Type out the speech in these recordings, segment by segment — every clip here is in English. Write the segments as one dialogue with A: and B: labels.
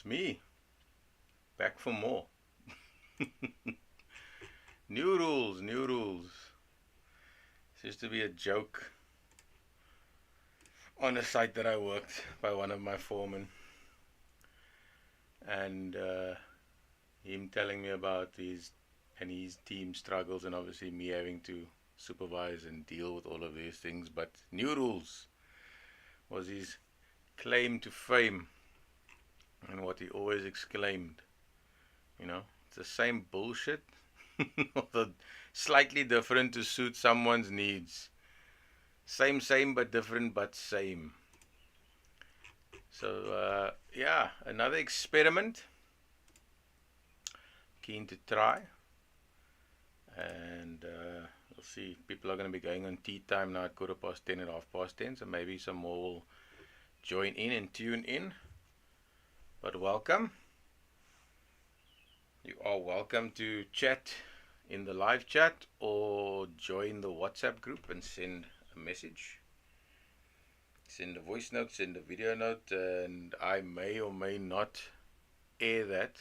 A: me, back for more. New rules, new rules. This used to be a joke on a site that I worked by one of my foremen, and him telling me about his team struggles, and obviously me having to supervise and deal with all of these things. But new rules was his claim to fame, and what he always exclaimed. It's the same bullshit, although slightly different to suit someone's needs. Same, but different, but same. So, yeah, another experiment. Keen to try. And we'll see. People are going to be going on tea time now at 10:15 and 10:30. So maybe some more will join in and tune in. But welcome. You are welcome to chat in the live chat or join the WhatsApp group and send a message. Send a voice note, send a video note, and I may or may not air that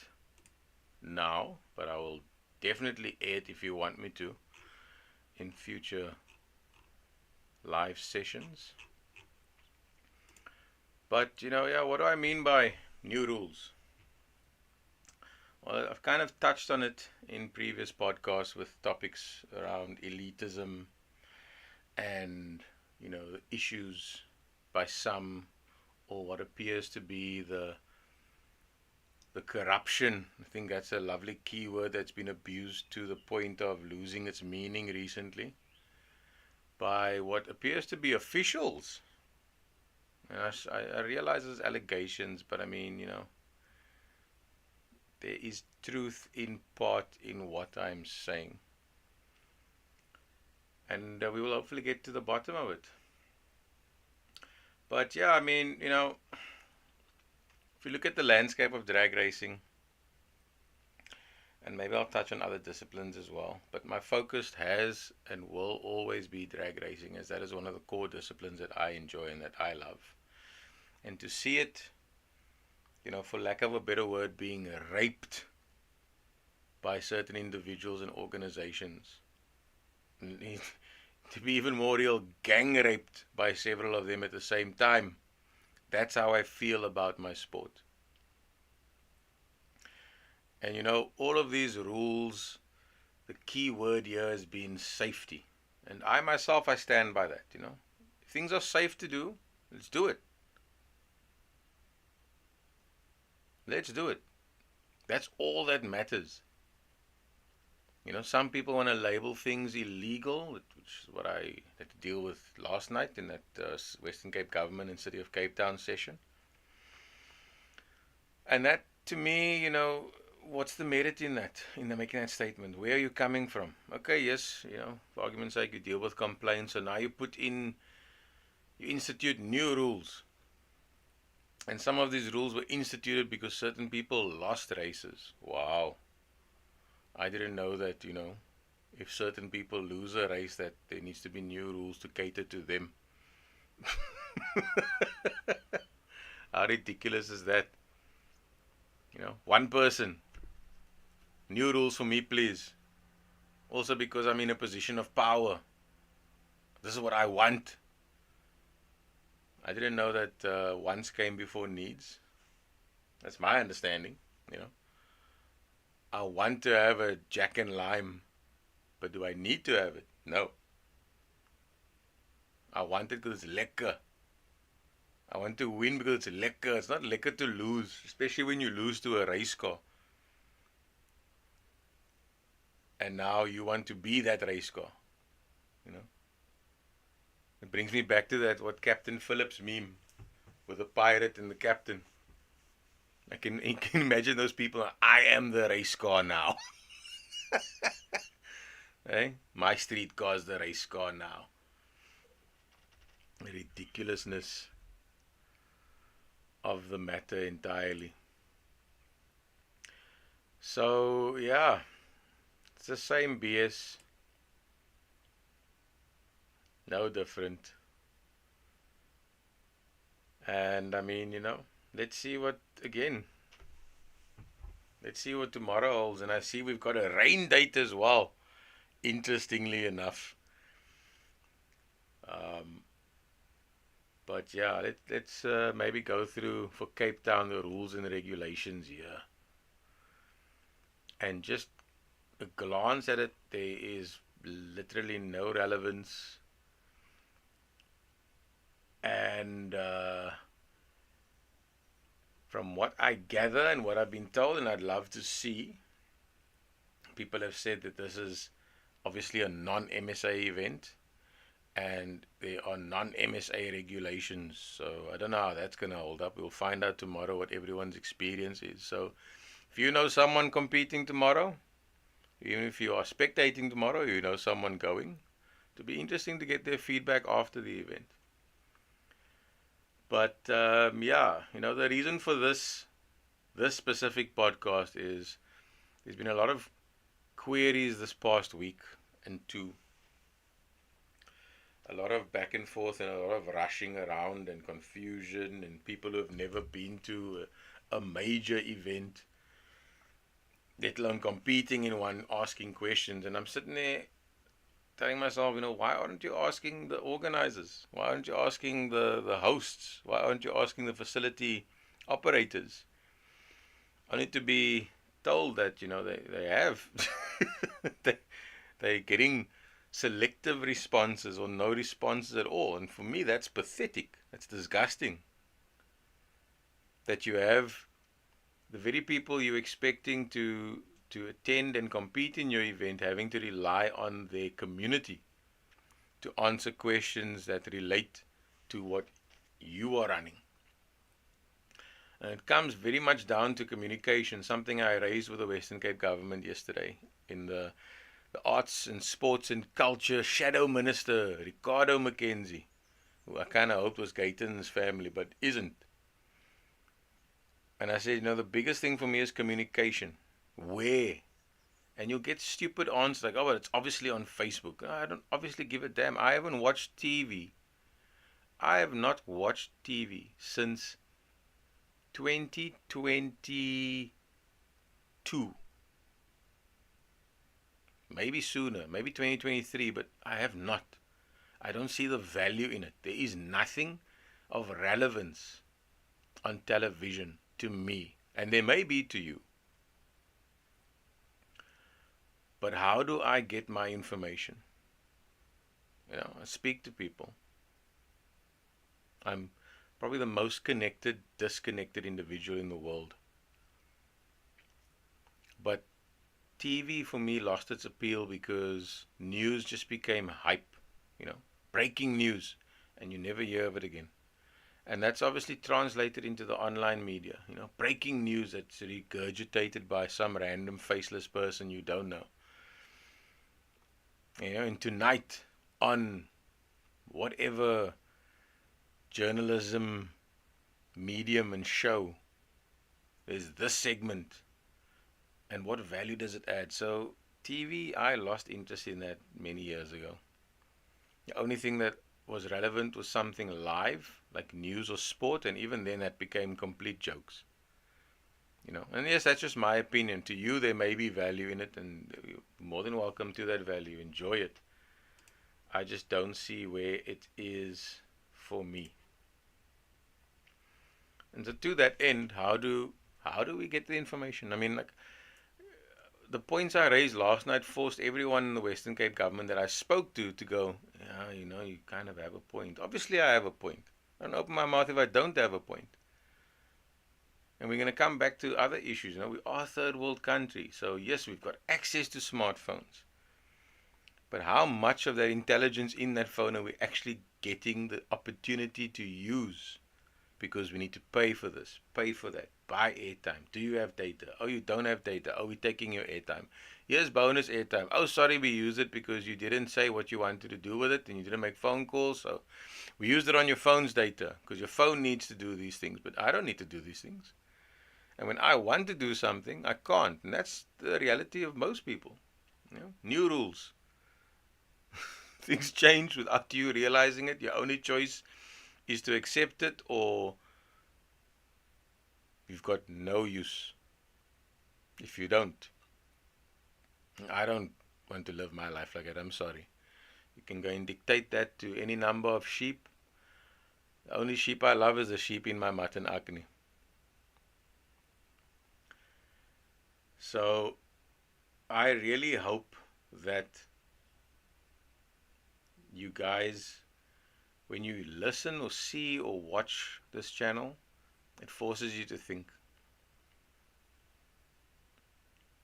A: now, but I will definitely air it if you want me to in future live sessions. But what do I mean by new rules? Well, I've kind of touched on it in previous podcasts with topics around elitism and the issues by some, or what appears to be the corruption. I think that's a lovely keyword that's been abused to the point of losing its meaning recently by what appears to be officials. And I realize there's allegations, but I mean, there is truth in part in what I'm saying. And we will hopefully get to the bottom of it. But yeah, I mean, if you look at the landscape of drag racing, and maybe I'll touch on other disciplines as well, but my focus has and will always be drag racing, as that is one of the core disciplines that I enjoy and that I love. And to see it, for lack of a better word, being raped by certain individuals and organizations, to be even more real, gang raped by several of them at the same time. That's how I feel about my sport. And all of these rules, the key word here has been safety. And I myself, I stand by that. If things are safe to do, let's do it. Let's do it. That's all that matters. Some people want to label things illegal, which is what I had to deal with last night in that Western Cape Government and City of Cape Town session. And that, to me, what's the merit in that, in making that statement? Where are you coming from? Okay, yes, for argument's sake, you deal with complaints, so now you institute new rules. And some of these rules were instituted because certain people lost races. Wow. I didn't know that, if certain people lose a race, that there needs to be new rules to cater to them. How ridiculous is that? One person. New rules for me, please. Also because I'm in a position of power. This is what I want. I didn't know that wants came before needs. That's my understanding, I want to have a Jack and Lime, but do I need to have it? No. I want it because it's lekker. I want to win because it's lekker. It's not lekker to lose, especially when you lose to a race car. And now you want to be that race car, It brings me back to that, what Captain Phillips meme, with the pirate and the captain. I can imagine those people. I am the race car now. Hey? My street car is the race car now. The ridiculousness of the matter entirely. So, yeah. It's the same BS. No different. And I mean, let's see what, again, Let's see what tomorrow holds. And I see we've got a rain date as well, interestingly enough. Um, but yeah, let's maybe go through for Cape Town the rules and regulations here. And just a glance at it, there is literally no relevance. And from what I gather and what I've been told, and I'd love to see, people have said that this is obviously a non-MSA event and there are non-MSA regulations. So I don't know how that's going to hold up. We'll find out tomorrow what everyone's experience is. So if you know someone competing tomorrow, even if you are spectating tomorrow, you know someone going, it'll be interesting to get their feedback after the event. But yeah, the reason for this specific podcast is there's been a lot of queries this past week, and a lot of back and forth and a lot of rushing around and confusion and people who have never been to a major event, let alone competing in one, asking questions. And I'm sitting there telling myself, why aren't you asking the organizers? Why aren't you asking the hosts? Why aren't you asking the facility operators? Only to be told that, they have. They're getting selective responses or no responses at all. And for me, that's pathetic. That's disgusting. That you have the very people you're expecting to attend and compete in your event having to rely on their community to answer questions that relate to what you are running. And it comes very much down to communication, something I raised with the Western Cape government yesterday in the Arts and Sports and Culture Shadow Minister, Ricardo Mkhuze, who I kind of hoped was Gayton's family, but isn't. And I said, the biggest thing for me is communication. Where? And you'll get stupid answers like, oh, well, it's obviously on Facebook. I don't obviously give a damn. I haven't watched TV. I have not watched TV since 2022. Maybe sooner, maybe 2023, but I have not. I don't see the value in it. There is nothing of relevance on television to me, and there may be to you. But how do I get my information? I speak to people. I'm probably the most disconnected individual in the world. But TV for me lost its appeal because news just became hype, breaking news, and you never hear of it again. And that's obviously translated into the online media, breaking news that's regurgitated by some random faceless person you don't know. And tonight on whatever journalism medium and show, there's this segment. And what value does it add? So TV, I lost interest in that many years ago. The only thing that was relevant was something live, like news or sport, and even then that became complete jokes. And yes, that's just my opinion. To you, there may be value in it, and you're more than welcome to that value. Enjoy it. I just don't see where it is for me. And so to that end, how do we get the information? The points I raised last night forced everyone in the Western Cape government that I spoke to go, yeah, you kind of have a point. Obviously, I have a point. I don't open my mouth if I don't have a point. And we're going to come back to other issues. We are a third world country. So, yes, we've got access to smartphones. But how much of that intelligence in that phone are we actually getting the opportunity to use? Because we need to pay for this, pay for that, buy airtime. Do you have data? Oh, you don't have data. Oh, we're taking your airtime. Here's bonus airtime. Oh, sorry, we used it because you didn't say what you wanted to do with it and you didn't make phone calls. So we used it on your phone's data because your phone needs to do these things, but I don't need to do these things. And when I want to do something, I can't. And that's the reality of most people. New rules. Things change without you realizing it. Your only choice is to accept it, or you've got no use. If you don't, I don't want to live my life like that. I'm sorry. You can go and dictate that to any number of sheep. The only sheep I love is the sheep in my mutton agni. So I really hope that you guys, when you listen or see or watch this channel, it forces you to think.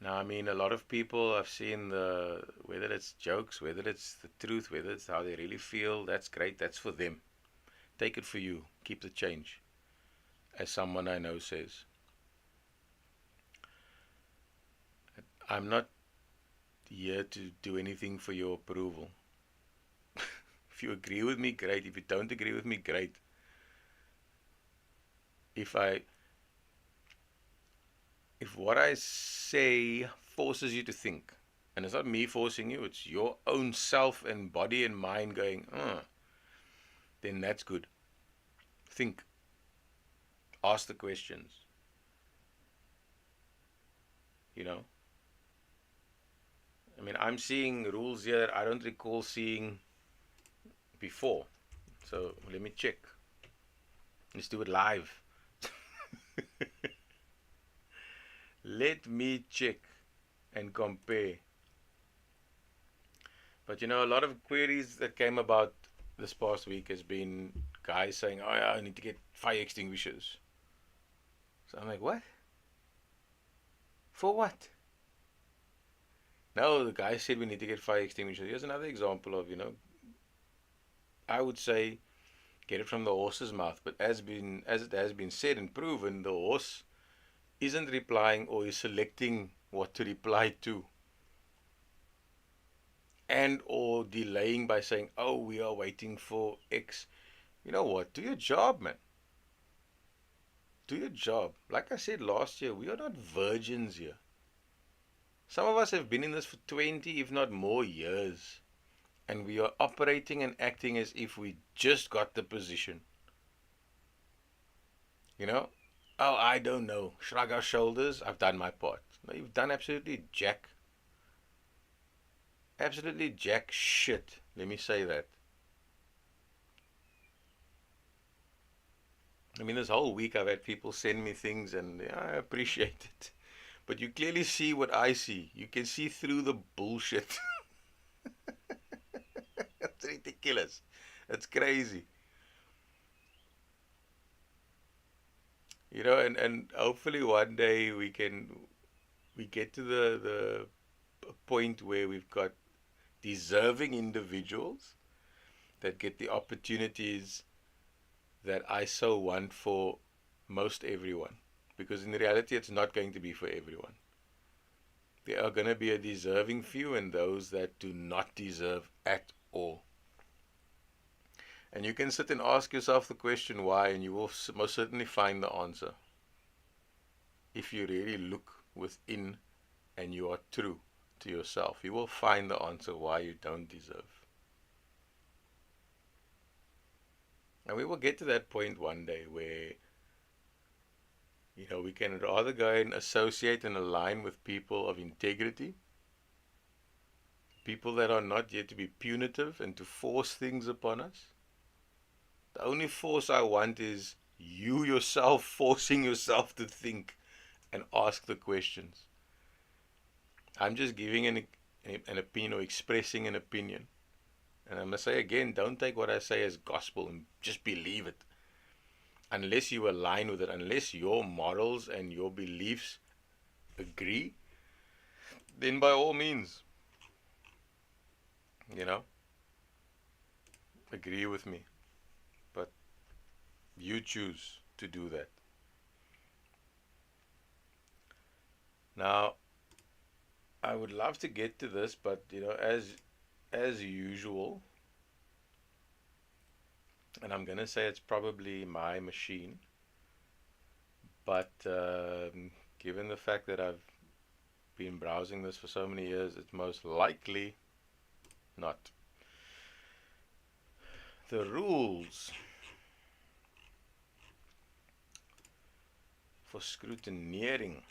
A: Now, I mean, a lot of people I've seen, whether it's jokes, whether it's the truth, whether it's how they really feel, that's great. That's for them. Take it for you. Keep the change, as someone I know says. I'm not here to do anything for your approval. If you agree with me, great. If you don't agree with me, great. If what I say forces you to think, and it's not me forcing you, it's your own self and body and mind going, then that's good. Think. Ask the questions. You know? I mean, I'm seeing rules here I don't recall seeing before. So let me check. Let's do it live. Let me check and compare. But you know, a lot of queries that came about this past week has been guys saying, oh yeah, I need to get fire extinguishers. So I'm like, what? For what? No, the guy said we need to get fire extinguishers. Here's another example of, I would say get it from the horse's mouth. But as it has been said and proven, the horse isn't replying or is selecting what to reply to. And or delaying by saying, oh, we are waiting for X. You know what? Do your job, man. Do your job. Like I said last year, we are not virgins here. Some of us have been in this for 20, if not more years. And we are operating and acting as if we just got the position. You know? Oh, I don't know. Shrug our shoulders. I've done my part. No, you've done absolutely jack. Absolutely jack shit. Let me say that. I mean, this whole week I've had people send me things and I appreciate it. But you clearly see what I see. You can see through the bullshit. That's ridiculous. That's crazy. And hopefully one day we get to the point where we've got deserving individuals that get the opportunities that I so want for most everyone. Because in reality, it's not going to be for everyone. There are going to be a deserving few and those that do not deserve at all. And you can sit and ask yourself the question why, and you will most certainly find the answer. If you really look within and you are true to yourself, you will find the answer why you don't deserve. And we will get to that point one day where, we can rather go and associate and align with people of integrity, people that are not yet to be punitive and to force things upon us. The only force I want is you yourself forcing yourself to think and ask the questions. I'm just giving an opinion or expressing an opinion. And I'm going to say again, don't take what I say as gospel and just believe it. Unless you align with it, unless your morals and your beliefs agree, then by all means, agree with me. But you choose to do that. Now, I would love to get to this, but as usual, and I'm gonna say it's probably my machine, but given the fact that I've been browsing this for so many years, it's most likely not. The rules for scrutineering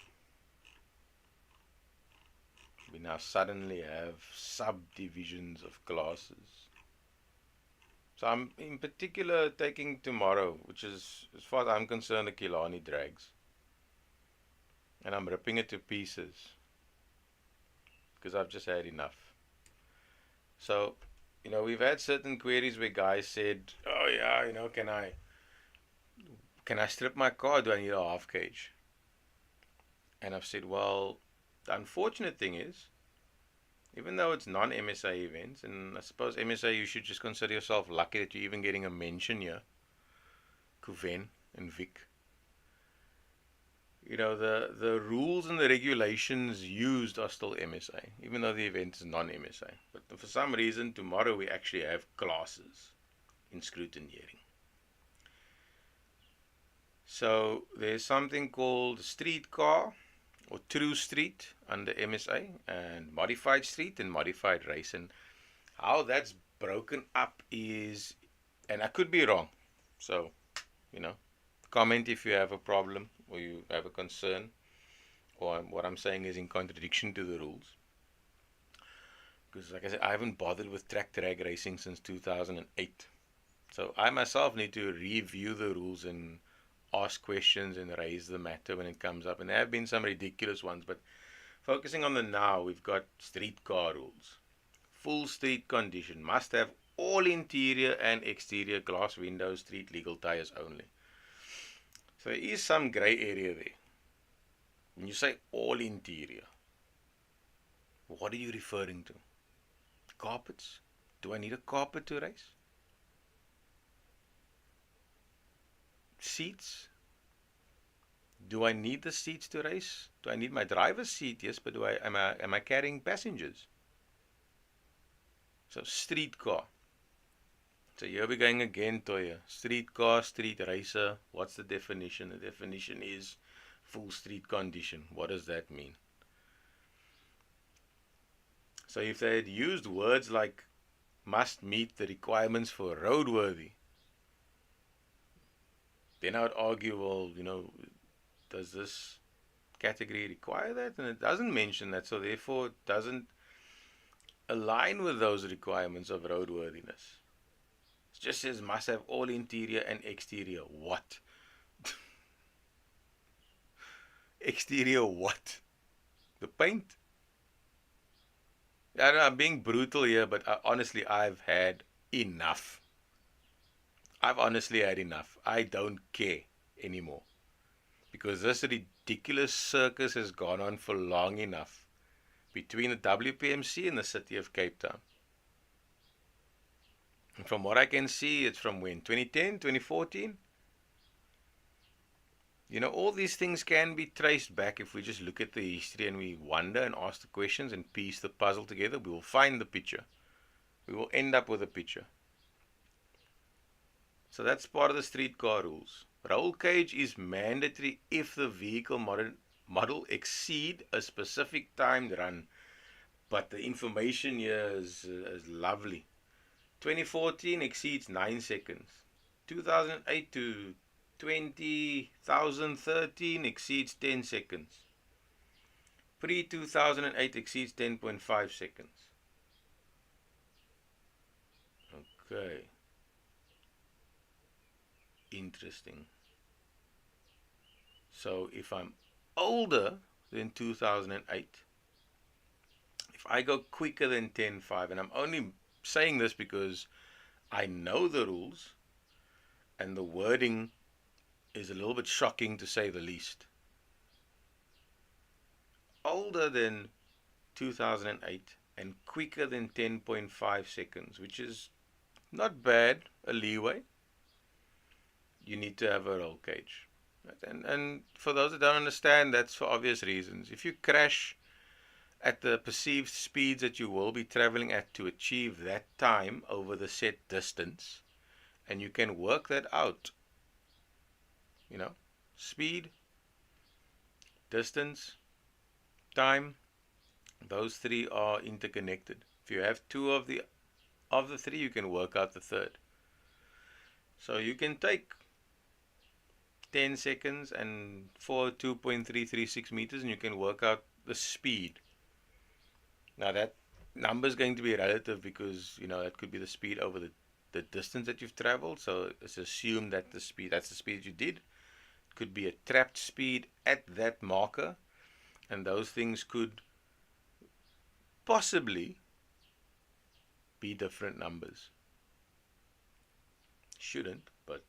A: we now suddenly have subdivisions of classes. So I'm in particular taking tomorrow, which is, as far as I'm concerned, a Killarney drags. And I'm ripping it to pieces because I've just had enough. So, we've had certain queries where guys said, oh yeah, can I strip my car? Do I need a half cage? And I've said, well, the unfortunate thing is, even though it's non-MSA events, and I suppose MSA, you should just consider yourself lucky that you're even getting a mention here. Mkhuze and Vic. The rules and the regulations used are still MSA, even though the event is non-MSA. But for some reason, tomorrow we actually have classes in scrutineering. So there's something called street car or true street under MSA, and modified street and modified race. And how that's broken up is, and I could be wrong, so comment if you have a problem or you have a concern, or what I'm saying is in contradiction to the rules. Because like I said, I haven't bothered with track drag racing since 2008. So I myself need to review the rules and ask questions and raise the matter when it comes up. And there have been some ridiculous ones, but focusing on the now, we've got street car rules. Full street condition, must have all interior and exterior glass windows, street legal tires only. So there is some grey area there. When you say all interior, what are you referring to? Carpets? Do I need a carpet to race? Seats? Do I need the seats to race? Do I need my driver's seat? Yes, but am I carrying passengers? So street car. So here we're going again, Toya. Street car, street racer. What's the definition? The definition is full street condition. What does that mean? So if they had used words like must meet the requirements for roadworthy, then I would argue, well, does this category require that? And it doesn't mention that, so therefore it doesn't align with those requirements of roadworthiness. It just says must have all interior and exterior. What? Exterior what? The paint? I don't know, I'm being brutal here, but honestly, I've had enough. I've honestly had enough. I don't care anymore. Because this ridiculous circus has gone on for long enough between the WPMC and the city of Cape Town. And from what I can see, it's from when? 2010, 2014? All these things can be traced back if we just look at the history and we wonder and ask the questions and piece the puzzle together. We will find the picture. We will end up with a picture. So that's part of the street car rules. Roll cage is mandatory if the vehicle model exceed a specific timed run. But the information here is lovely. 2014 exceeds 9 seconds. 2008 to 2013 exceeds 10 seconds. Pre-2008 exceeds 10.5 seconds. Okay. Interesting. So if I'm older than 2008, if I go quicker than 10.5, and I'm only saying this because I know the rules and the wording is a little bit shocking to say the least. Older than 2008 and quicker than 10.5 seconds, which is not bad, a leeway. You need to have a roll cage. And for those that don't understand, that's for obvious reasons. If you crash at the perceived speeds that you will be traveling at to achieve that time over the set distance, and you can work that out. Speed, distance, time, those three are interconnected. If you have two of the three, you can work out the third. So you can take 10 seconds and for 2.336 meters, and you can work out the speed. Now that number is going to be relative because that could be the speed over the distance that you've traveled. So it's assumed that that's the speed you did. It could be a trapped speed at that marker, and those things could possibly be different numbers. Shouldn't, but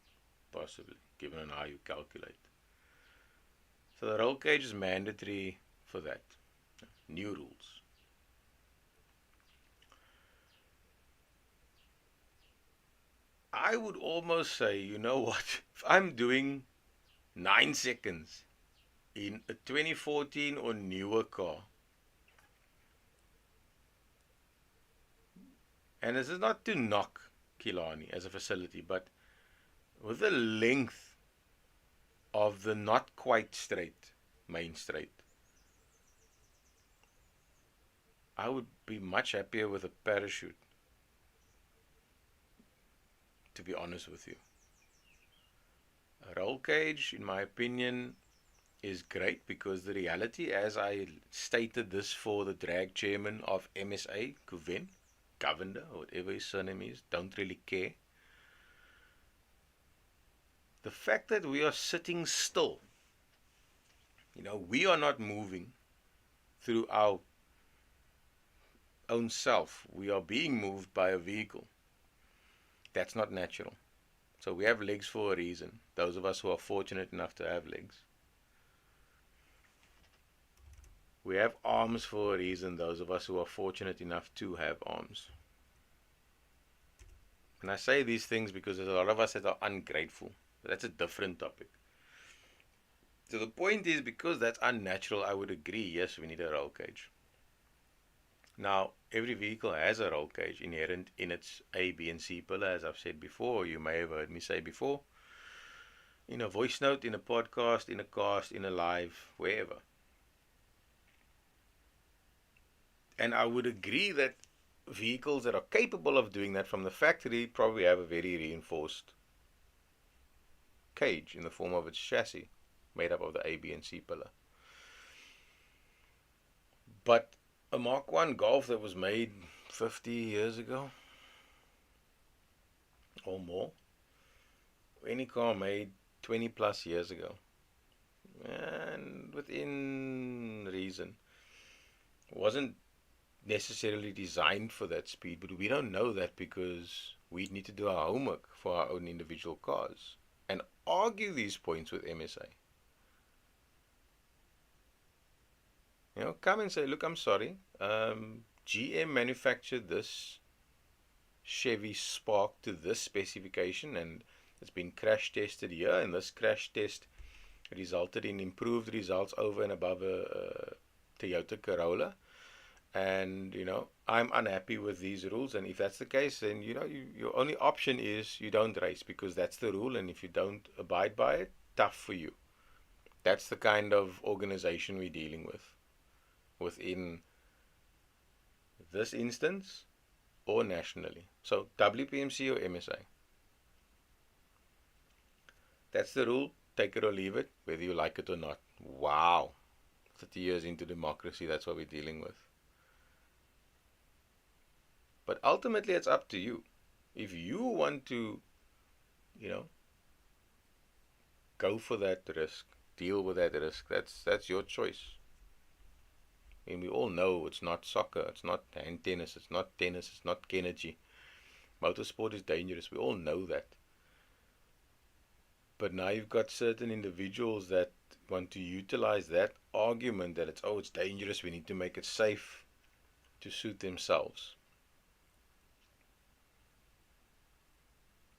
A: possibly, given on how you calculate. So the roll cage is mandatory for that. New rules. I would almost say, you know what? If I'm doing 9 seconds in a 2014 or newer car, and this is not to knock Killarney as a facility, but with the length of the not quite straight main straight, I would be much happier with a parachute, to be honest with you. A roll cage, in my opinion, is great because the reality, as I stated this for the drag chairman of MSA, Governor, or whatever his surname is, don't really care. The fact that we are sitting still, we are not moving through our own self. We are being moved by a vehicle. That's not natural. So we have legs for a reason. Those of us who are fortunate enough to have legs. We have arms for a reason. Those of us who are fortunate enough to have arms. And I say these things because there's a lot of us that are ungrateful. But that's a different topic. So the point is, because that's unnatural, I would agree, yes, we need a roll cage. Now, every vehicle has a roll cage inherent in its A, B, and C pillar, as I've said before. You may have heard me say before. In a voice note, in a podcast, in a cast, in a live, wherever. And I would agree that vehicles that are capable of doing that from the factory probably have a very reinforced cage in the form of its chassis, made up of the A, B, and C pillar. But a Mark 1 Golf that was made 50 years ago or more, any car made 20 plus years ago, and within reason, wasn't necessarily designed for that speed. But we don't know that because we need to do our homework for our own individual cars and argue these points with MSA. Come and say, look, I'm sorry, GM manufactured this Chevy Spark to this specification, and it's been crash tested here, and this crash test resulted in improved results over and above a Toyota Corolla. And I'm unhappy with these rules, and if that's the case, then your only option is you don't race, because that's the rule, and if you don't abide by it, tough for you. That's the kind of organization we're dealing with within this instance or nationally. So WPMC or MSA. That's the rule. Take it or leave it, whether you like it or not. Wow. 30 years into democracy, that's what we're dealing with. But ultimately, it's up to you. If you want to, go for that risk, deal with that risk, that's your choice. And we all know it's not soccer, it's not hand tennis, it's not Kennedy. Motorsport is dangerous. We all know that. But now you've got certain individuals that want to utilize that argument that it's dangerous, we need to make it safe, to suit themselves.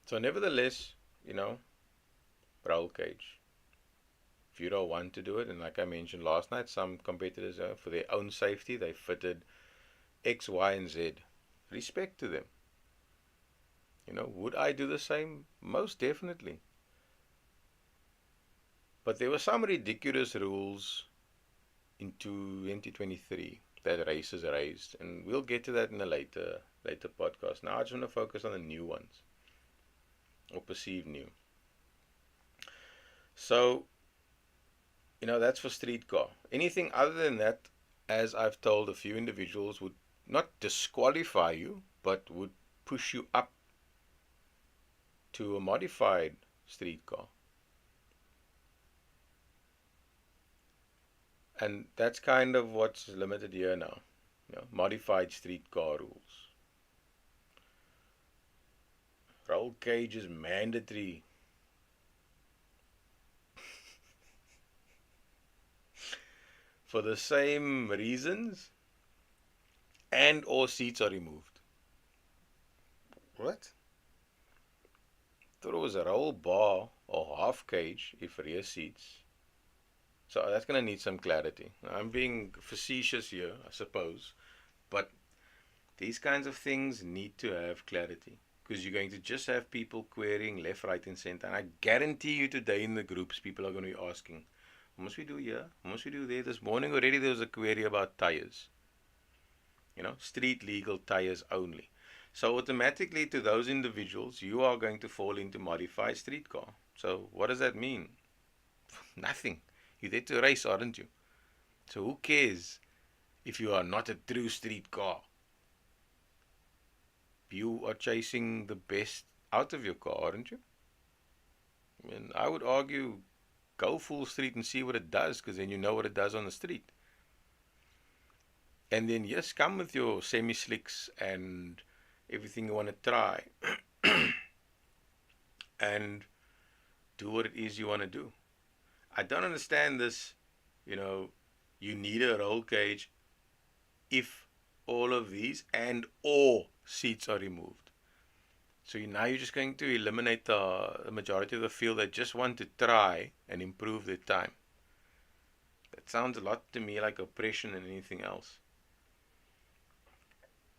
A: So nevertheless, roll cage. If you don't want to do it, and like I mentioned last night, some competitors, for their own safety, they fitted X, Y, and Z. Respect to them. Would I do the same? Most definitely. But there were some ridiculous rules in 2023 that races raised, and we'll get to that in a later podcast. Now I just want to focus on the new ones, or perceived new. So, that's for street car. Anything other than that, as I've told a few individuals, would not disqualify you, but would push you up to a modified streetcar. And that's kind of what's limited here now. Modified streetcar rules. Roll cage is mandatory. For the same reasons, and or seats are removed. What? Thought it was a roll bar or half cage if rear seats. So that's going to need some clarity. I'm being facetious here, I suppose, but these kinds of things need to have clarity, because you're going to just have people querying left, right, and center. And I guarantee you today in the groups, people are going to be asking, what must we do here? What must we do there? This morning already there was a query about tires. Street legal tires only. So automatically to those individuals, you are going to fall into modified streetcar. So what does that mean? Nothing. You're there to race, aren't you? So who cares if you are not a true streetcar? You are chasing the best out of your car, aren't you? I would argue go full street and see what it does, because then you know what it does on the street. And then, yes, come with your semi-slicks and everything you want to try and do what it is you want to do. I don't understand this, you need a roll cage if all of these and or seats are removed. So now you're just going to eliminate the majority of the field that just want to try and improve their time. That sounds a lot to me like oppression than anything else.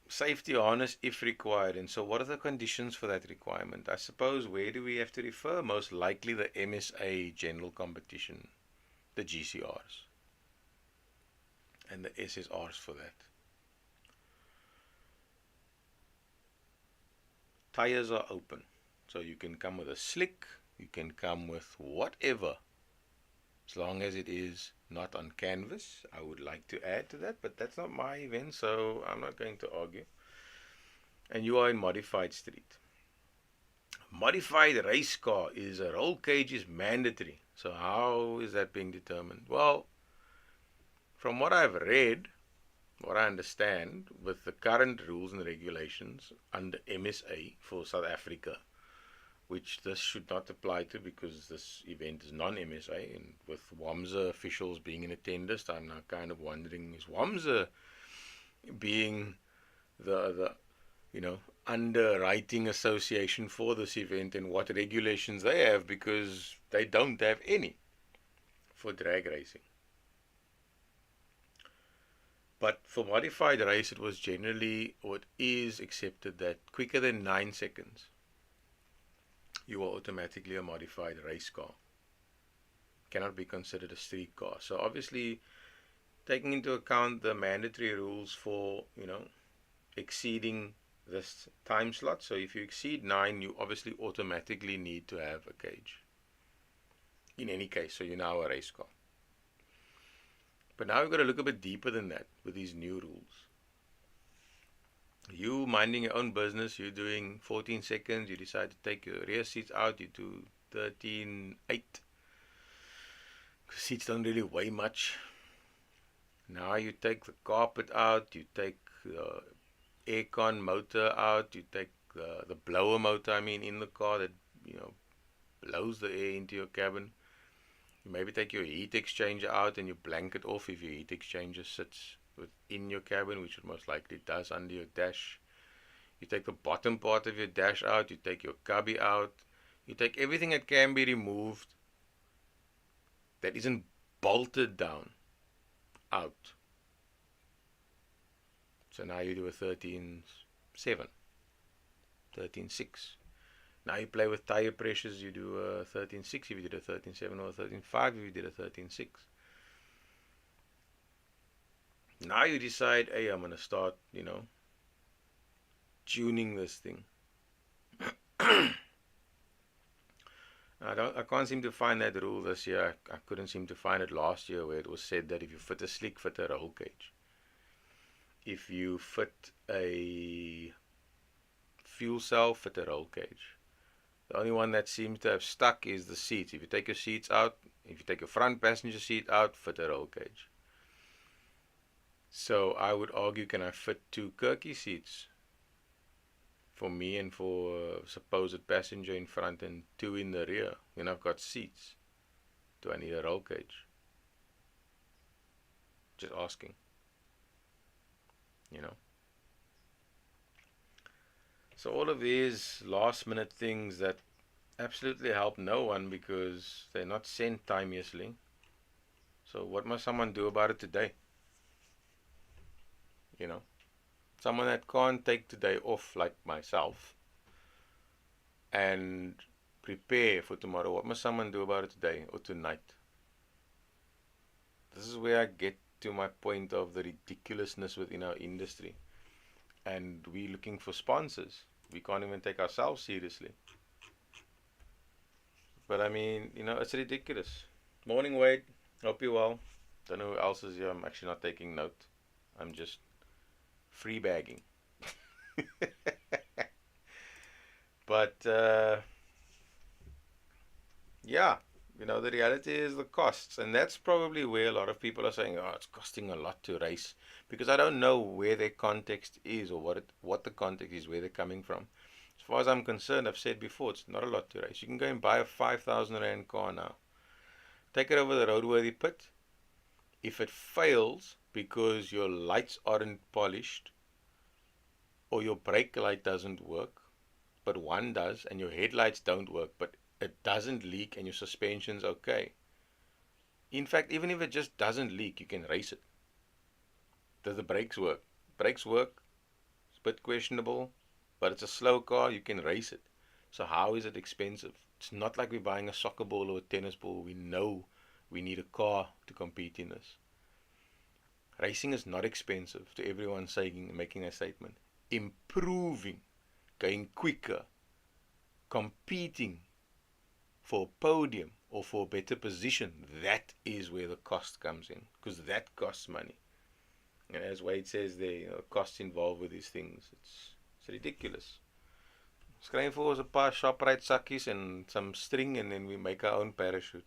A: Safety harness if required. And so what are the conditions for that requirement? I suppose, where do we have to refer? Most likely the MSA general competition, the GCRs, and the SSRs for that. Tires are open. So you can come with a slick, you can come with whatever, as long as it is not on canvas. I would like to add to that, but that's not my event, so I'm not going to argue. And you are in modified street. Modified race car is a roll cage is mandatory. So how is that being determined? Well, from what I've read, what I understand, with the current rules and regulations under MSA for South Africa, which this should not apply to because this event is non-MSA, and with WAMSA officials being in attendance, I'm now kind of wondering, is WAMSA being the underwriting association for this event, and what regulations they have, because they don't have any for drag racing. But for modified race, it was generally, or it is accepted, that quicker than 9 seconds, you are automatically a modified race car. Cannot be considered a street car. So obviously, taking into account the mandatory rules for, exceeding this time slot. So if you exceed 9, you obviously automatically need to have a cage. In any case, so you're now a race car. But now we've got to look a bit deeper than that with these new rules. You minding your own business, you're doing 14 seconds, you decide to take your rear seats out, you do 13.8. Seats don't really weigh much. Now you take the carpet out, you take the aircon motor out, you take the blower motor, in the car that, blows the air into your cabin. You maybe take your heat exchanger out and you blank it off if your heat exchanger sits within your cabin, which it most likely does under your dash. You take the bottom part of your dash out, you take your cubby out, you take everything that can be removed that isn't bolted down out. So now you do a 13.7, 13.6. Now you play with tire pressures, you do a 13.6 if you did a 13.7, or a 13.5 if you did a 13.6. Now you decide, hey, I'm going to start, tuning this thing. I can't seem to find that rule this year. I couldn't seem to find it last year where it was said that if you fit a slick, fit a roll cage. If you fit a fuel cell, fit a roll cage. The only one that seems to have stuck is the seats. If you take your seats out, if you take your front passenger seat out, fit a roll cage. So I would argue, can I fit 2 Kirky seats for me and for a supposed passenger in front and 2 in the rear? Then I've got seats. Do I need a roll cage? Just asking. So all of these last minute things that absolutely help no one because they're not sent timeously. So what must someone do about it today? Someone that can't take today off, like myself, and prepare for tomorrow. What must someone do about it today or tonight? This is where I get to my point of the ridiculousness within our industry. And we're looking for sponsors. We can't even take ourselves seriously. But I mean, it's ridiculous. Morning, Wade. Hope you're well. Don't know who else is here. I'm actually not taking note. I'm just free bagging. But yeah, the reality is the costs, and that's probably where a lot of people are saying, "Oh, it's costing a lot to race," because I don't know where their context is or what the context is, where they're coming from. As far as I'm concerned, I've said before, it's not a lot to race. You can go and buy a 5,000 rand car now. Take it over the roadworthy pit. If it fails because your lights aren't polished or your brake light doesn't work, but one does, and your headlights don't work, but it doesn't leak and your suspension's okay. In fact, even if it just doesn't leak, you can race it. Does the brakes work? Brakes work. It's a bit questionable, but it's a slow car. You can race it. So how is it expensive? It's not like we're buying a soccer ball or a tennis ball. We know we need a car to compete in this. Racing is not expensive, to everyone making a statement. Improving, going quicker, competing for a podium or for a better position, that is where the cost comes in, because that costs money. And as Wade says there, costs involved with these things. It's ridiculous. Skryf for ons 'n paar Shoprite sakkies and some string, and then we make our own parachute.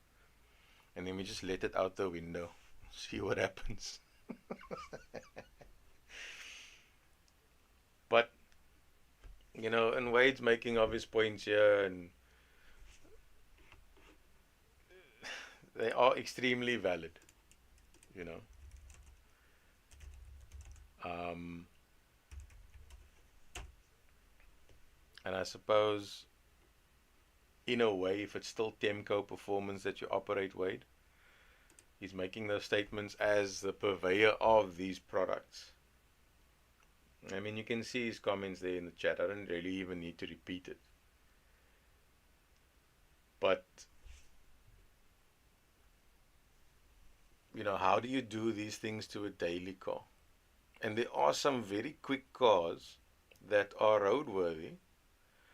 A: And then we just let it out the window. See what happens. But, and Wade's making obvious points here, and they are extremely valid, and I suppose, in a way, if it's still Temco performance that you operate, Wade, he's making those statements as the purveyor of these products. I mean, you can see his comments there in the chat. I don't really even need to repeat it. But, how do you do these things to a daily car? And there are some very quick cars that are roadworthy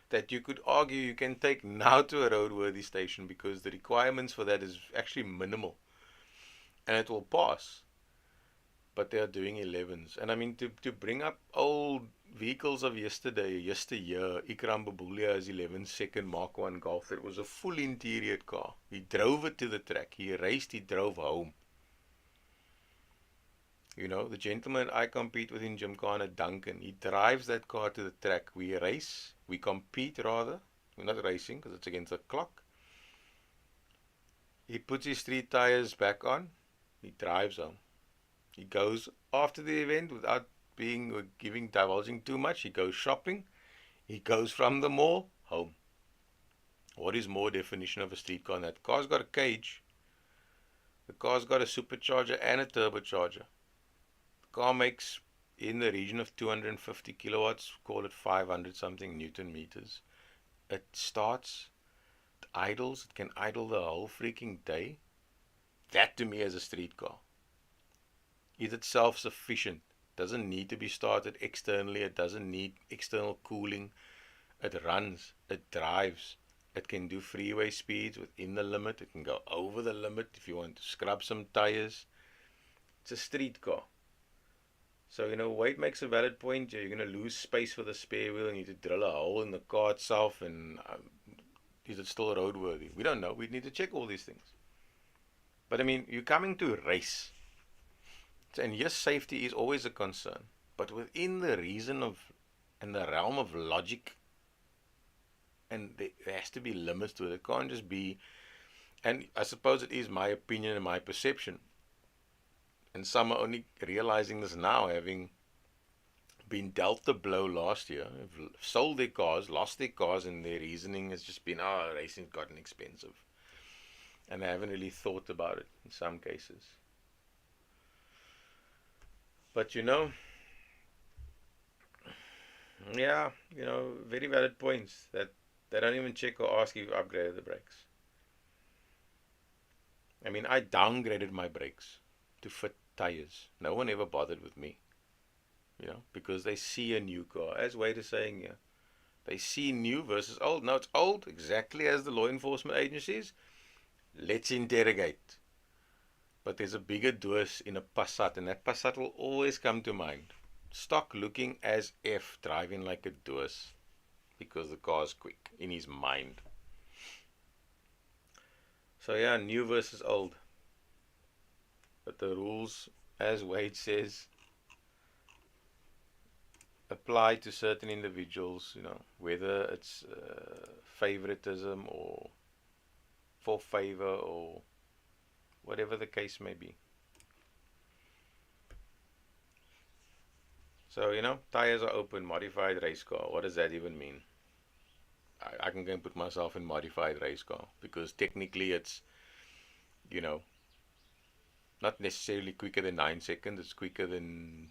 A: that you could argue you can take now to a roadworthy station because the requirements for that is actually minimal. And it will pass. But they are doing 11s. And I mean, to bring up old vehicles of yesteryear, Ikram Babulia's 11-second Mark 1 Golf, it was a full interior car. He drove it to the track. He raced, he drove home. The gentleman I compete with in Gymkhana, Duncan, he drives that car to the track. We race, we compete rather. We're not racing because it's against the clock. He puts his 3 tires back on. He drives home. He goes after the event without divulging too much. He goes shopping. He goes from the mall home. What is more definition of a street car? That car's got a cage. The car's got a supercharger and a turbocharger. The car makes in the region of 250 kilowatts, call it 500 something Newton meters. It starts, it idles, it can idle the whole freaking day. That to me is a street car. Is it self-sufficient? Doesn't need to be started externally. It doesn't need external cooling. It runs. It drives. It can do freeway speeds within the limit. It can go over the limit if you want to scrub some tires. It's a street car. So, weight makes a valid point. You're going to lose space for the spare wheel and you need to drill a hole in the car itself. And is it still roadworthy? We don't know. We need to check all these things. But I mean, you're coming to race. And yes, safety is always a concern. But within the reason of and the realm of logic, and there has to be limits to it. It can't just be, and I suppose it is my opinion and my perception. And some are only realizing this now, having been dealt the blow last year, have sold their cars, lost their cars, and their reasoning has just been, racing's gotten expensive. And they haven't really thought about it in some cases. But yeah, very valid points that they don't even check or ask if you've upgraded the brakes. I mean, I downgraded my brakes to fit tires. No one ever bothered with me, because they see a new car. As Wade is saying here, they see new versus old. No, it's old, exactly as the law enforcement agencies. Let's interrogate. But there's a bigger dose in a Passat, and that Passat will always come to mind. Stock looking as if driving like a dose because the car's quick in his mind. So yeah, new versus old. But the rules, as Wade says, apply to certain individuals, whether it's favoritism or for favor or whatever the case may be. So, tires are open, modified race car. What does that even mean? I can go and put myself in modified race car because technically it's, not necessarily quicker than 9 seconds. It's quicker than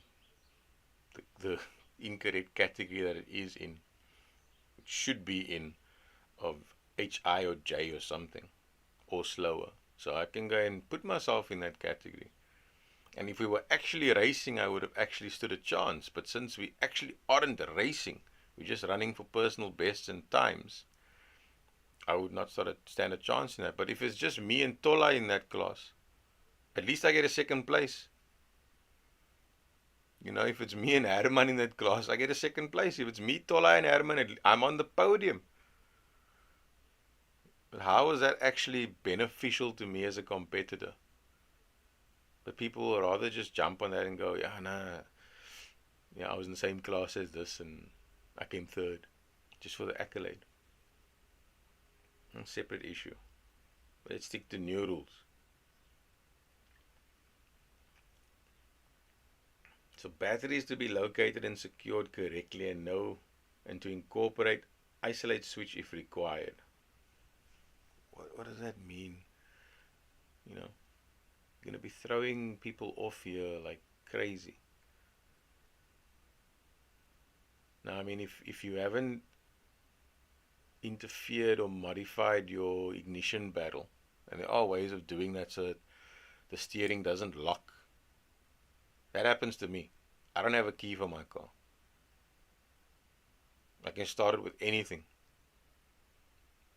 A: the incorrect category that it is in. It should be in of HI or J or something, or slower. So I can go and put myself in that category. And if we were actually racing, I would have actually stood a chance. But since we actually aren't racing, we're just running for personal bests and times, I would not stand a chance in that. But if it's just me and Tola in that class, at least I get a second place. If it's me and Herman in that class, I get a second place. If it's me, Tola, and Herman, I'm on the podium. But how is that actually beneficial to me as a competitor? But people will rather just jump on that and go, I was in the same class as this and I came third, just for the accolade. A separate issue. But let's stick to new rules. So batteries to be located and secured correctly and to incorporate isolate switch if required. What does that mean? Going to be throwing people off here like crazy. Now, I mean, if you haven't interfered or modified your ignition barrel, and there are ways of doing that so that the steering doesn't lock. That happens to me. I don't have a key for my car. I can start it with anything.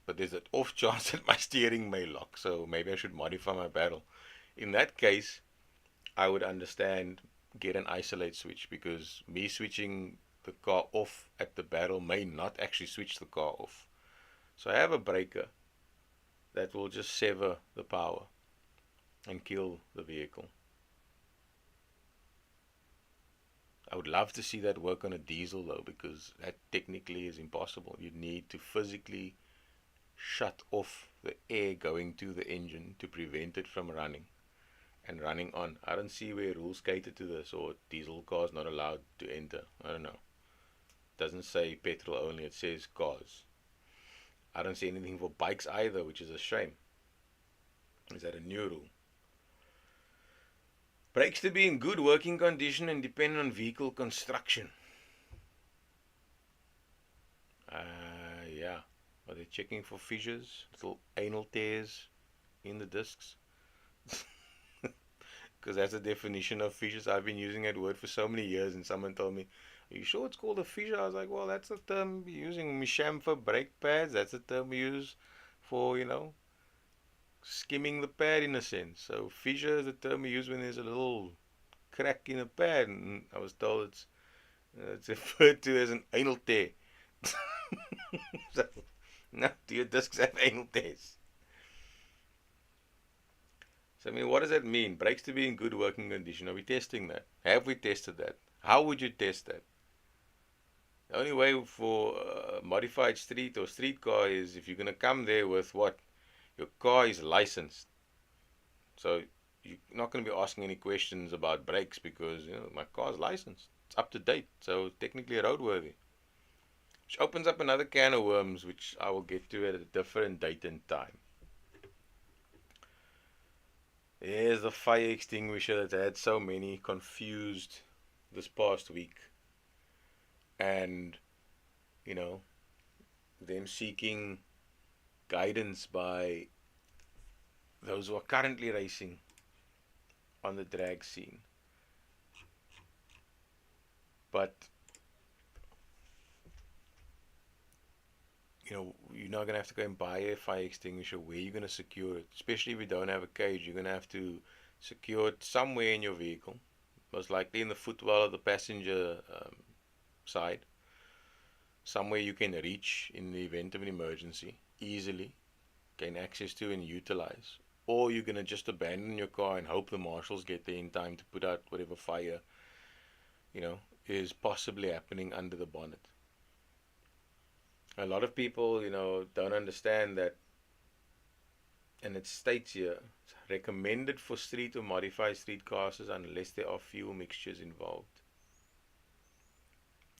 A: But there's an off chance that my steering may lock, so maybe I should modify my barrel. In that case, I would understand, get an isolate switch, because me switching the car off at the barrel may not actually switch the car off. So I have a breaker that will just sever the power and kill the vehicle. I would love to see that work on a diesel though, because that technically is impossible. You need to physically shut off the air going to the engine to prevent it from running and running on. I don't see where rules cater to this, or diesel cars not allowed to enter. I don't know. It doesn't say petrol only, it says cars. I don't see anything for bikes either, which is a shame. Is that a new rule? Brakes to be in good working condition and depend on vehicle construction. Yeah. Are they checking for fissures, little anal tears in the discs? because that's the definition of fissures. I've been using that word for so many years, and someone told me, "Are you sure it's called a fissure?" I was like, "Well, that's the term we use in chamfer brake pads. That's the term we use for, skimming the pad in a sense. So fissure is the term we use when there's a little crack in a pad." And I was told it's referred to as an anal tear. So, now, do your discs have anal tears? So, I mean, what does that mean? Brakes to be in good working condition. Are we testing that? Have we tested that? How would you test that? The only way for modified street or street car is if you're going to come there with what? Your car is licensed. So, you're not going to be asking any questions about brakes because, my car is licensed. It's up to date. So, technically roadworthy. Which opens up another can of worms, which I will get to at a different date and time. There's the fire extinguisher that had so many confused this past week. And, them seeking guidance by those who are currently racing on the drag scene. But, you're not going to have to go and buy a fire extinguisher. Where you're going to secure it, especially if you don't have a cage, you're going to have to secure it somewhere in your vehicle, most likely in the footwell of the passenger side, somewhere you can reach in the event of an emergency, easily gain access to and utilize. Or you're going to just abandon your car and hope the marshals get there in time to put out whatever fire, is possibly happening under the bonnet. A lot of people, don't understand that, and it states here, it's recommended for street or modified street cars unless there are fuel mixtures involved,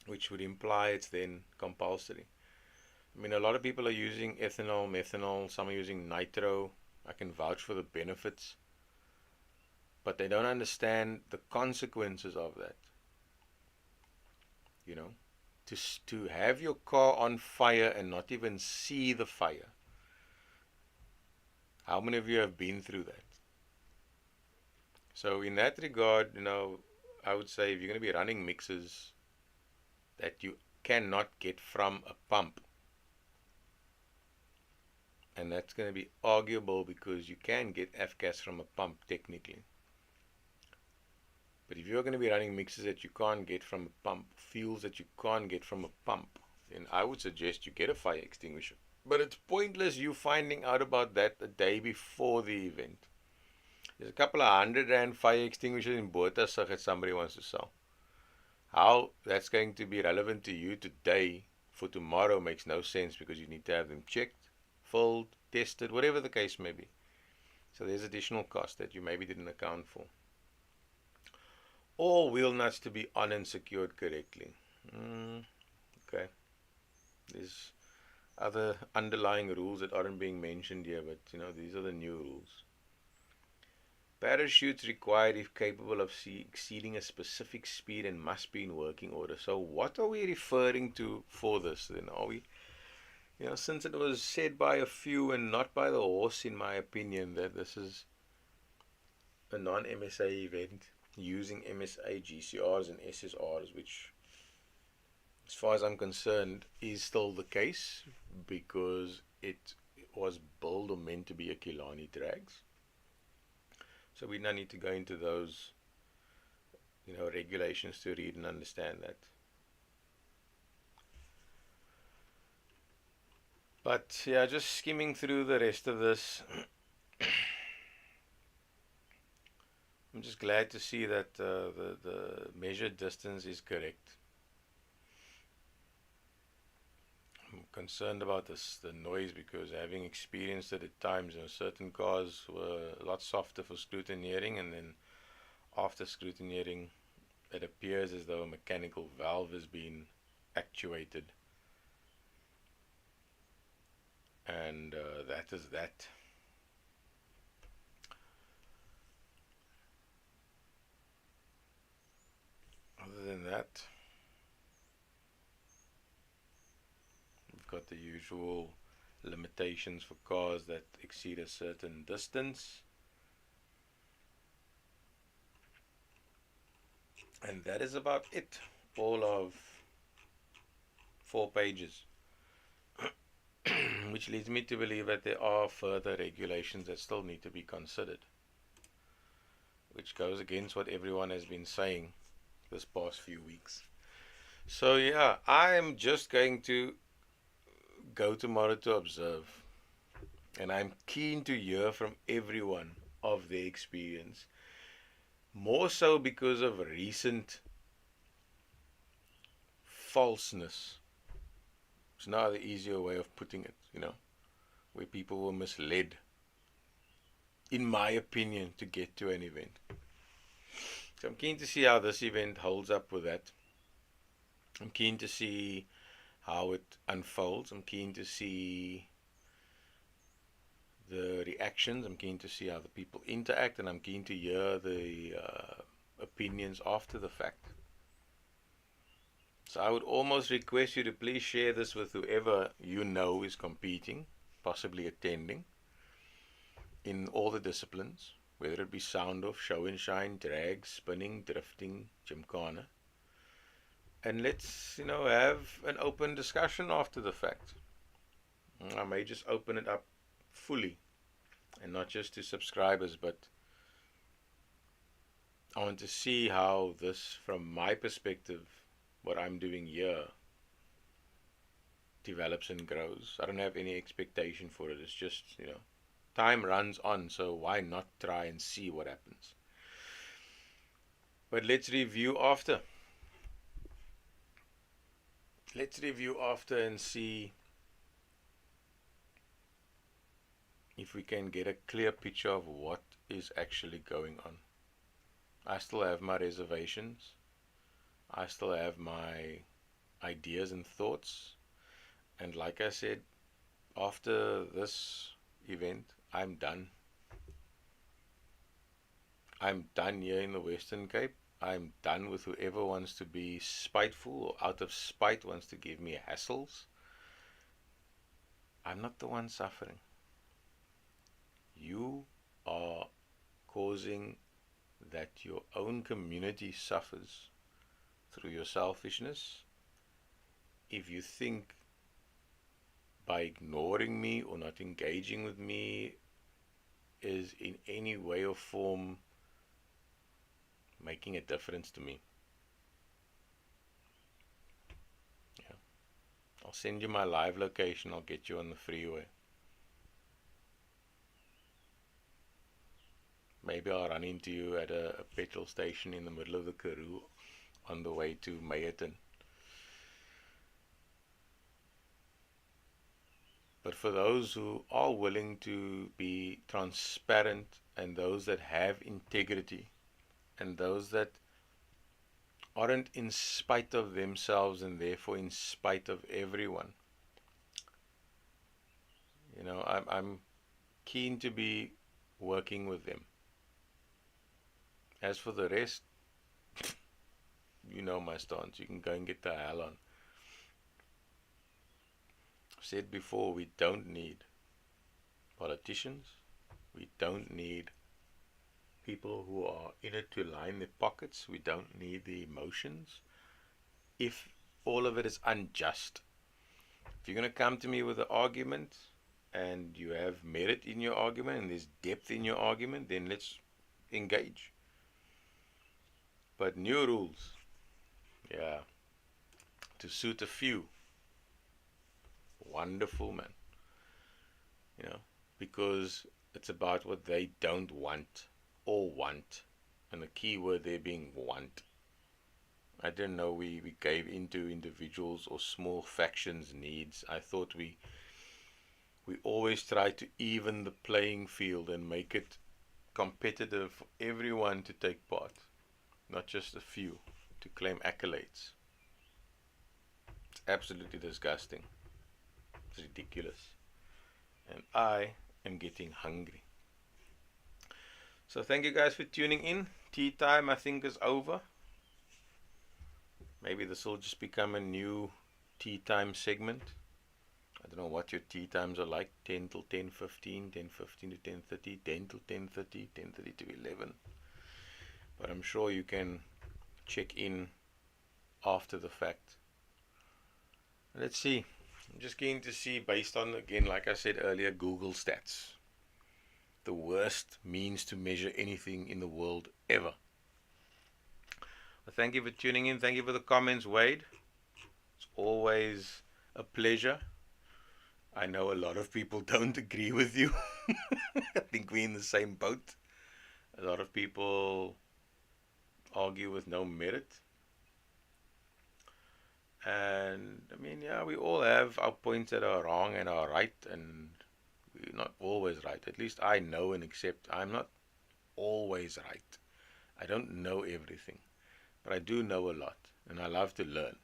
A: which would imply it's then compulsory. I mean, a lot of people are using ethanol, methanol, some are using nitro. I can vouch for the benefits, but they don't understand the consequences of that. To have your car on fire and not even see the fire. How many of you have been through that? So in that regard, I would say if you're going to be running mixes that you cannot get from a pump, and that's going to be arguable because you can get F-gas from a pump technically. But if you're going to be running mixes that you can't get from a pump, fuels that you can't get from a pump, then I would suggest you get a fire extinguisher. But it's pointless you finding out about that the day before the event. There's a couple of R100 fire extinguishers in Botasig that somebody wants to sell. How that's going to be relevant to you today for tomorrow makes no sense because you need to have them checked, filled, tested, whatever the case may be. So there's additional cost that you maybe didn't account for. All wheel nuts to be on and secured correctly. Okay. There's other underlying rules that aren't being mentioned here, but these are the new rules. Parachutes required if capable of exceeding a specific speed and must be in working order. So what are we referring to for this then? Are we, since it was said by a few and not by the horse, in my opinion, that this is a non-MSA event using MSA GCRs and SSRs, which, as far as I'm concerned, is still the case because it was built or meant to be a Killarney drags. So we now need to go into those, regulations to read and understand that. But yeah, just skimming through the rest of this, I'm just glad to see that the measured distance is correct. I'm concerned about the noise because having experienced it at times, certain cars were a lot softer for scrutineering, and then after scrutineering, it appears as though a mechanical valve has been actuated, and that is that. Other than that, we've got the usual limitations for cars that exceed a certain distance. And that is about it. All of 4 pages. Which leads me to believe that there are further regulations that still need to be considered. Which goes against what everyone has been saying this past few weeks. So yeah, I'm just going to go tomorrow to observe. And I'm keen to hear from everyone of their experience. More so because of recent falseness. It's now the easier way of putting it, where people were misled, in my opinion, to get to an event. So I'm keen to see how this event holds up with that. I'm keen to see how it unfolds. I'm keen to see the reactions. I'm keen to see how the people interact, and I'm keen to hear the opinions after the fact. So I would almost request you to please share this with whoever you know is competing, possibly attending, in all the disciplines, whether it be sound off, show and shine, drag, spinning, drifting, gymkhana. And let's, have an open discussion after the fact. I may just open it up fully, and not just to subscribers, but I want to see how this, from my perspective, what I'm doing here, develops and grows. I don't have any expectation for it. It's just, time runs on, so why not try and see what happens? But let's review after. Let's review after and see if we can get a clear picture of what is actually going on. I still have my reservations. I still have my ideas and thoughts. And like I said, after this event, I'm done. I'm done here in the Western Cape. I'm done with whoever wants to be spiteful or out of spite wants to give me hassles. I'm not the one suffering. You are causing that your own community suffers through your selfishness. If you think by ignoring me or not engaging with me is in any way or form making a difference to me, I'll send you my live location. I'll get you on the freeway. Maybe I'll run into you at a petrol station in the middle of the Karoo on the way to Meyerton. But for those who are willing to be transparent, and those that have integrity, and those that aren't in spite of themselves and therefore in spite of everyone, I'm keen to be working with them. As for the rest, you know my stance. You can go and get the hell on. I've said before, we don't need politicians. We don't need people who are in it to line their pockets. We don't need the emotions. If all of it is unjust, if you're going to come to me with an argument and you have merit in your argument and there's depth in your argument, then let's engage. But new rules, to suit a few, wonderful, man. Because it's about what they don't want or want, and the key word there being want. I didn't know we gave into individuals or small factions' needs. I thought we always try to even the playing field and make it competitive for everyone to take part, not just a few to claim accolades. It's absolutely disgusting. It's ridiculous. And I am getting hungry. So thank you guys for tuning in. Tea time, I think, is over. Maybe this will just become a new tea time segment. I don't know what your tea times are like. 10 till 10:15, 10:15 to 10:30, 10 till 10:30, 10:30 to 11. But I'm sure you can check in after the fact. Let's see. I'm just keen to see, based on, again, like I said earlier, Google stats. The worst means to measure anything in the world ever. Well, thank you for tuning in. Thank you for the comments, Wade. It's always a pleasure. I know a lot of people don't agree with you. I think we're in the same boat. A lot of people argue with no merit. And I mean, yeah, we all have our points that are wrong and are right, and we're not always right. At least I know and accept I'm not always right. I don't know everything, but I do know a lot, and I love to learn.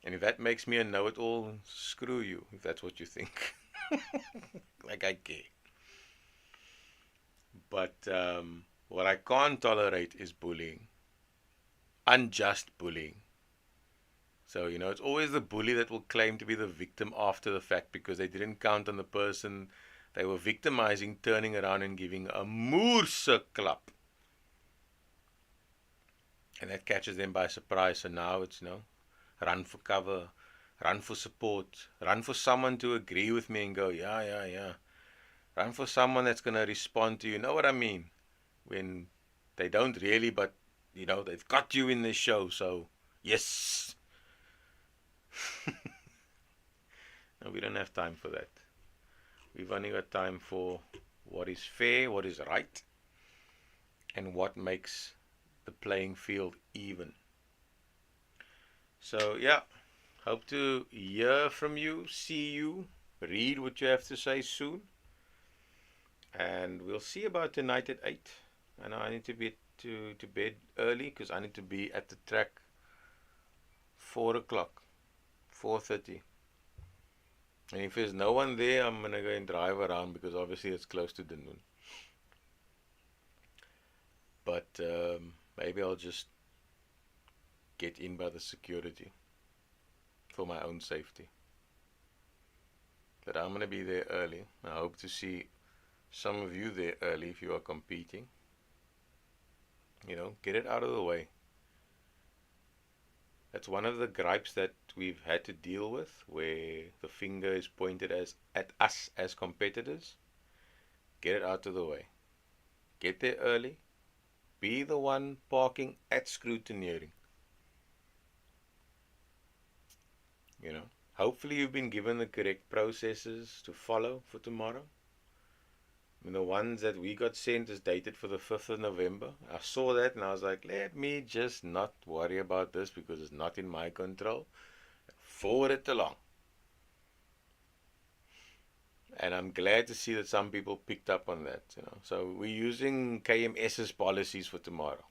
A: And if that makes me a know-it-all, screw you, if that's what you think. Like I care. But what I can't tolerate is bullying. Unjust bullying. So, it's always the bully that will claim to be the victim after the fact because they didn't count on the person they were victimizing turning around and giving a moerse klap. And that catches them by surprise. So now it's, run for cover, run for support, run for someone to agree with me and go, yeah. Run for someone that's going to respond to you. You know what I mean? When they don't really, but, they've got you in this show. So, yes. No, we don't have time for that. We've only got time for what is fair, what is right, and what makes the playing field even. So, yeah, hope to hear from you, see you, read what you have to say soon. And we'll see about tonight at 8. I know I need to be to bed early because I need to be at the track 4 o'clock, 4:30. And if there's no one there, I'm going to go and drive around because obviously it's close to the noon. But maybe I'll just get in by the security for my own safety. But I'm going to be there early. I hope to see some of you there early if you are competing. Get it out of the way. That's one of the gripes that we've had to deal with, where the finger is pointed at us as competitors. Get it out of the way. Get there early. Be the one parking at scrutineering. Hopefully you've been given the correct processes to follow for tomorrow. The ones that we got sent is dated for the 5th of November. I saw that and I was like, let me just not worry about this because it's not in my control. Forward it along. And I'm glad to see that some people picked up on that. So we're using KMS's policies for tomorrow.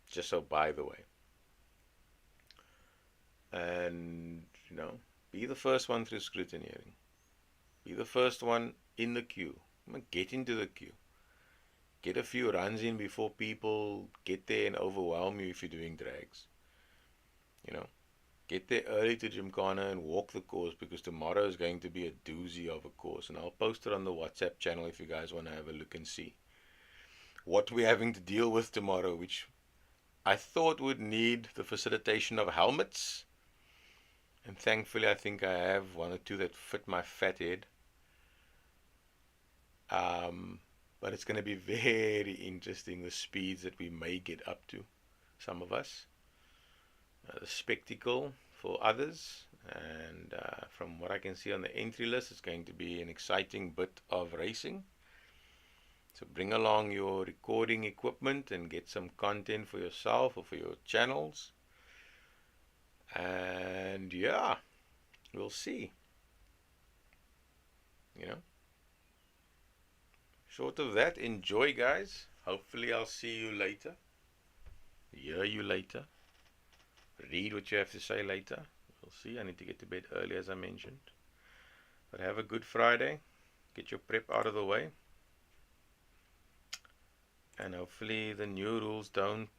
A: Just so by the way. And, be the first one through scrutineering. Be the first one in the queue. Get into the queue. Get a few runs in before people get there and overwhelm you if you're doing drags. Get there early to Gymkhana and walk the course because tomorrow is going to be a doozy of a course. And I'll post it on the WhatsApp channel if you guys want to have a look and see what we're having to deal with tomorrow, which I thought would need the facilitation of helmets. And thankfully I think I have one or two that fit my fat head. But it's going to be very interesting, the speeds that we may get up to, some of us. The spectacle for others. And from what I can see on the entry list, it's going to be an exciting bit of racing. So bring along your recording equipment and get some content for yourself or for your channels. And yeah, we'll see. Short of that, enjoy, guys. Hopefully I'll see you later. Hear you later. Read what you have to say later. We'll see. I need to get to bed early, as I mentioned. But have a good Friday. Get your prep out of the way. And hopefully the new rules don't